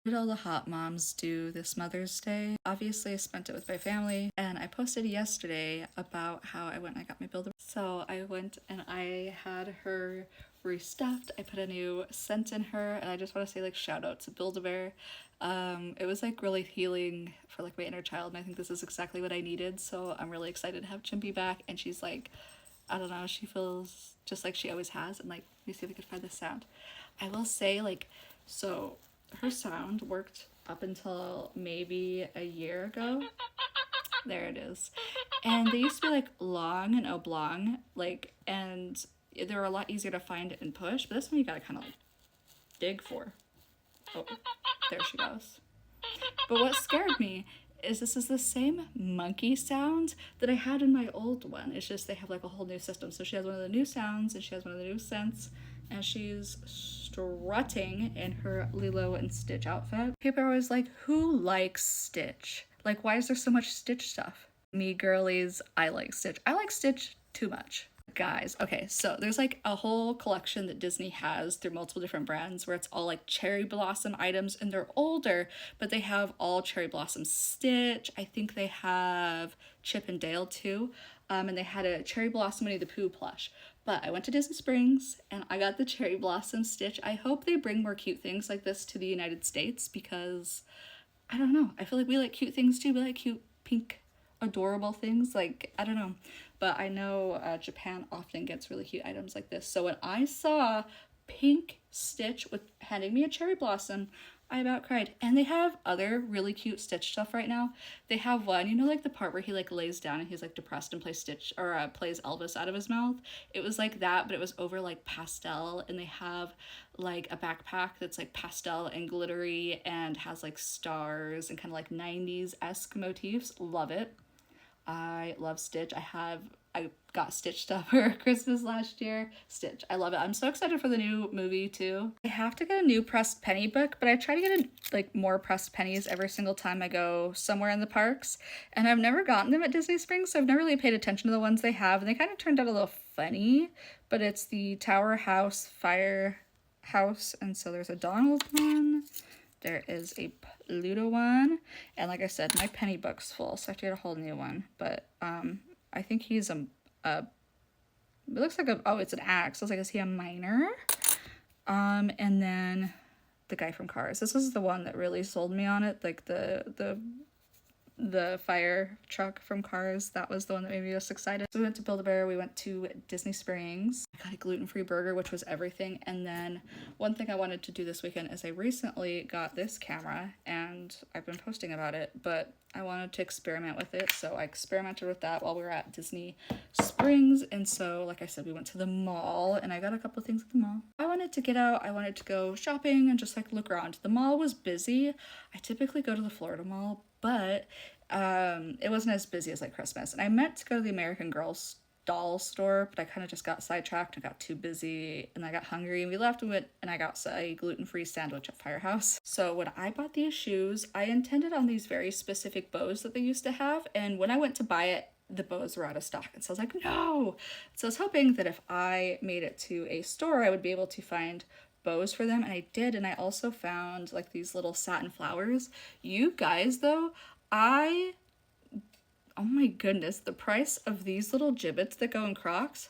What did all the hot moms do this Mother's Day? Obviously, I spent it with my family, and I posted yesterday about how I went and I got my Build-A-Bear. So I went and I had her restuffed. I put a new scent in her, and I just want to say, like, shout out to Build-A-Bear. It was like really healing for like my inner child, and I think this is exactly what I needed. So I'm really excited to have Chimpy back, and she's like, I don't know, she feels just like she always has. And like, let me see if I can find the sound. I will say, like, so her sound worked up until maybe a year ago. There it is. And they used to be like long and oblong, like, and they were a lot easier to find and push, but this one you gotta kind of like dig for. Oh, there she goes. But what scared me is this is the same monkey sound that I had in my old one. It's just they have like a whole new system. So she has one of the new sounds and she has one of the new scents, and she's strutting in her Lilo and Stitch outfit. People are always like, who likes Stitch? Like, why is there so much Stitch stuff? Me girlies, I like Stitch. I like Stitch too much. Guys, okay, so there's like a whole collection that Disney has through multiple different brands where it's all like cherry blossom items, and they're older, but they have all cherry blossom Stitch. I think they have Chip and Dale too. And they had a cherry blossom Winnie the Pooh plush. But I went to Disney Springs and I got the cherry blossom Stitch. I hope they bring more cute things like this to the United States, because I don't know, I feel like we like cute things too. We like cute pink adorable things, like, I don't know, but I know Japan often gets really cute items like this. So when I saw pink Stitch with handing me a cherry blossom, I about cried. And they have other really cute Stitch stuff right now. They have one, you know, like the part where he like lays down and he's like depressed and plays Stitch, or plays Elvis out of his mouth. It was like that, but it was over like pastel, and they have like a backpack that's like pastel and glittery and has like stars and kind of like 90s-esque motifs. Love it. I love Stitch. I got Stitch stuff for Christmas last year. Stitch, I love it. I'm so excited for the new movie too. I have to get a new pressed penny book, but I try to get like more pressed pennies every single time I go somewhere in the parks, and I've never gotten them at Disney Springs, so I've never really paid attention to the ones they have, and they kind of turned out a little funny. But it's the Tower House Firehouse, and so there's a Donald one. There is a Pluto one, and like I said, my penny book's full, so I have to get a whole new one. But I think he's it looks like it's an axe. I was like, is he a miner? And then the guy from Cars. This is the one that really sold me on it, like the fire truck from Cars. That was the one that made me most excited. So we went to Build-A-Bear, we went to Disney Springs. I got a gluten-free burger, which was everything. And then one thing I wanted to do this weekend is I recently got this camera, and I've been posting about it, but I wanted to experiment with it. So I experimented with that while we were at Disney Springs. And so, like I said, we went to the mall, and I got a couple things at the mall. I wanted to get out, I wanted to go shopping and just like look around. The mall was busy. I typically go to the Florida Mall, but it wasn't as busy as like Christmas. And I meant to go to the American Girls doll store, but I kind of just got sidetracked and got too busy, and I got hungry, and we left and went, and I got a gluten-free sandwich at Firehouse. So when I bought these shoes, I intended on these very specific bows that they used to have, and when I went to buy it, the bows were out of stock, and so I was like, no. So I was hoping that if I made it to a store, I would be able to find bows for them, and I did. And I also found like these little satin flowers. You guys, though, oh my goodness, the price of these little gibbets that go in Crocs.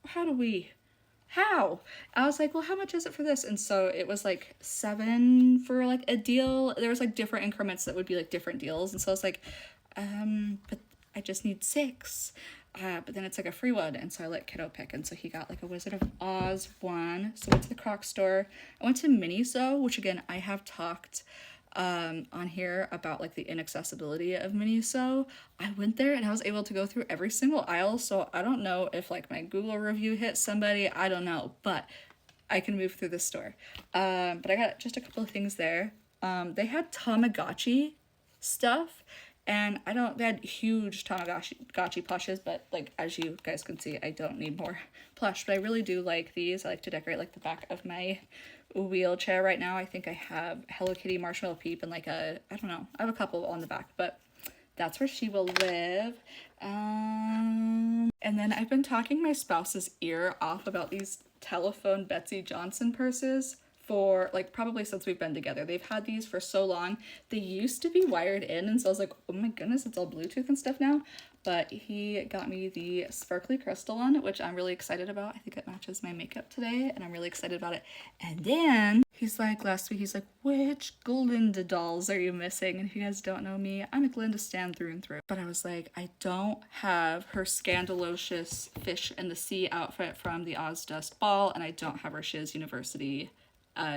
How? I was like, well, how much is it for this? And so it was like $7 for like a deal. There was like different increments that would be like different deals. And so I was like, but I just need 6. But then it's like a free one, and so I let Kiddo pick, and so he got like a Wizard of Oz one. So I went to the Crocs store. I went to Miniso, which again, I have talked on here about like the inaccessibility of Miniso. I went there and I was able to go through every single aisle, so I don't know if like my Google review hit somebody, I don't know, but I can move through the store. But I got just a couple of things there. They had Tamagotchi stuff, and they had huge Tamagotchi plushes, but like, as you guys can see, I don't need more plush, but I really do like these. I like to decorate like the back of my wheelchair right now. I think I have Hello Kitty, Marshmallow Peep, and like I don't know, I have a couple on the back, but that's where she will live. And then I've been talking my spouse's ear off about these Telephone Betsy Johnson purses for like probably since we've been together. They've had these for so long. They used to be wired in, and so I was like, oh my goodness, it's all Bluetooth and stuff now. But he got me the sparkly crystal one, which I'm really excited about. I think it matches my makeup today, and I'm really excited about it. And then he's like, last week, he's like, which Glinda dolls are you missing? And if you guys don't know me, I'm a Glinda stan through and through. But I was like, I don't have her Scandalocious Fish in the Sea outfit from the Ozdust Ball, and I don't have her Shiz University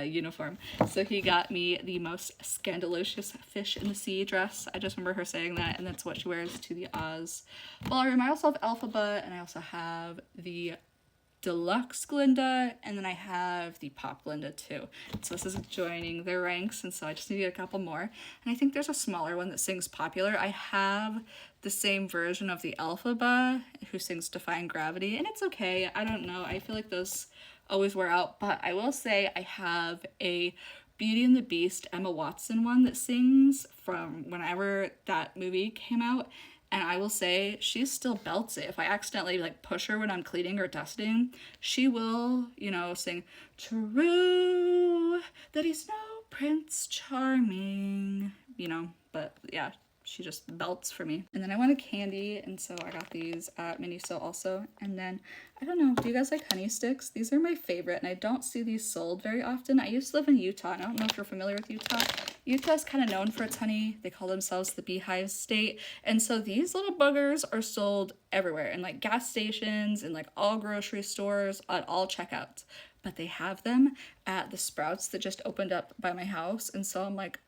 uniform. So he got me the most scandalocious fish in the sea dress. I just remember her saying that, and that's what she wears to the Oz Ballroom. I also have Elphaba, and I also have the Deluxe Glinda, and then I have the Pop Glinda too. So this is joining their ranks, and so I just need a couple more. And I think there's a smaller one that sings Popular. I have the same version of the Elphaba who sings Defying Gravity, and it's okay. I don't know. I feel like those always wear out, but I will say I have a Beauty and the Beast Emma Watson one that sings from whenever that movie came out, and I will say she still belts it. If I accidentally like push her when I'm cleaning or dusting, she will, you know, sing true that he's no Prince Charming, you know. But yeah, she just belts for me. And then I wanted candy, and so I got these at Miniso also. And then, I don't know, do you guys like honey sticks? These are my favorite, and I don't see these sold very often. I used to live in Utah, and I don't know if you're familiar with Utah. Utah's kind of known for its honey. They call themselves the beehive state. And so these little buggers are sold everywhere, in like gas stations, in like all grocery stores, at all checkouts. But they have them at the Sprouts that just opened up by my house. And so I'm like,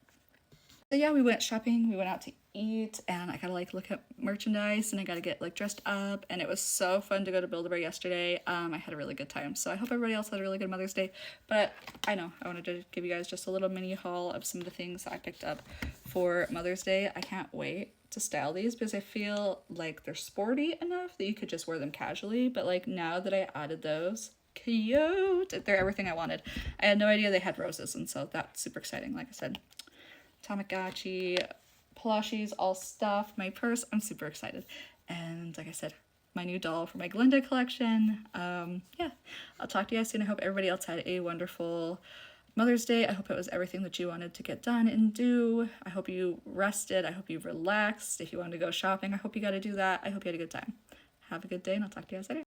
so yeah, we went shopping, we went out to eat, and I gotta like look at merchandise, and I gotta get like dressed up, and it was so fun to go to Build-A-Bear yesterday. I had a really good time, so I hope everybody else had a really good Mother's Day. But I know I wanted to give you guys just a little mini haul of some of the things I picked up for Mother's Day. I can't wait to style these because I feel like they're sporty enough that you could just wear them casually, but like now that I added those, cute, they're everything I wanted. I had no idea they had roses, and so that's super exciting. Like I said, Tamagotchi, plushies, all stuff, my purse, I'm super excited. And like I said, my new doll for my Glinda collection. Yeah, I'll talk to you guys soon. I hope everybody else had a wonderful Mother's Day. I hope it was everything that you wanted to get done and do. I hope you rested. I hope you relaxed. If you wanted to go shopping, I hope you got to do that. I hope you had a good time. Have a good day, and I'll talk to you guys later.